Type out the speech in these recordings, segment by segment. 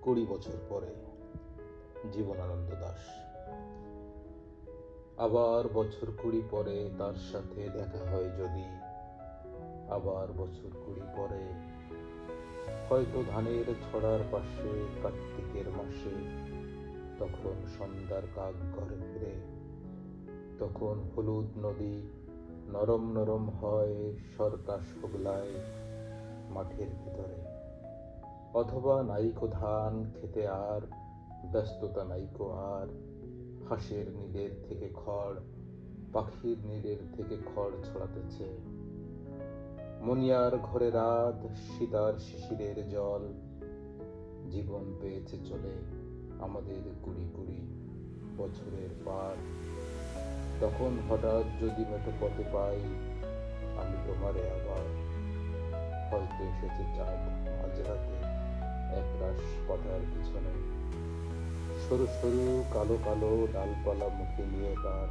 20 বছর পরে। জীবনানন্দ দাশ। আবার বছর 20 পরে তার সাথে দেখা হয় যদি, আবার বছর 20 পরে হয়তো ধানের ছড়ার পাশে কার্তিকের মাসে, তখন সন্ধ্যার কাক ঘরে ফিরে, তখন হলুদ নদী নরম নরম হয় সরকা শুগলায় মাঠের ভিতরে, অথবা নাইকো ধান খেতে আর ব্যস্ততা নাইকো আর, হাঁসের নীড়ের থেকে খড়, পাখির নীড়ের থেকে খড় ছড়াতেছে, মনিয়ার ঘরে রাত, সীতার শিশিরের জল। জীবন পেয়েছে চলে আমাদের 20 বছরের পার। তখন হঠাৎ যদি মেঠো পথে পাই আমি তোমারে আবার, হয়তো এসেছে চাঁদ মাঝরাতে একরাশ পাতার পিছনে, সরু সরু কালো কালো ডালপালা মুখে নিয়ে তার,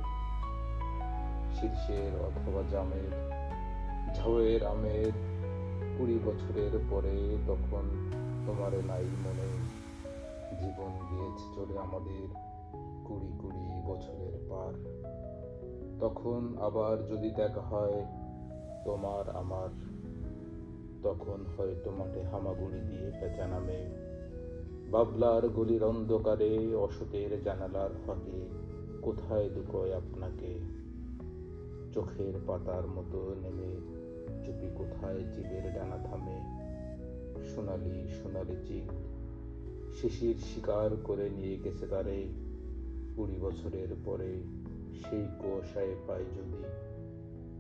শীর্ষের অথবা জামের ঝাউয়ের আমের 20 বছরের পরে, তখন তোমারে নাই মনে। জীবন গিয়েছে চলে আমাদের 20 বছরের পার। তখন আবার যদি দেখা হয় তোমার আমার, তখন হয়তো মাঠে হামাগুড়ি দিয়ে পেঁচা নামে, বাবলার গলির অন্ধকারে অসতের জানালার ফাঁকে কোথায় লুকোয় আপনাকে, চোখের পাতার মতো নেমে চুপি কোথায় জীবের ডানা থামে, সোনালি সোনালি চিল শিশির শিকার করে নিয়ে গেছে তারে। 20 বছরের পরে সেই কুয়াশায় পাই যদি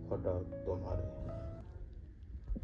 হঠাৎ তোমারে।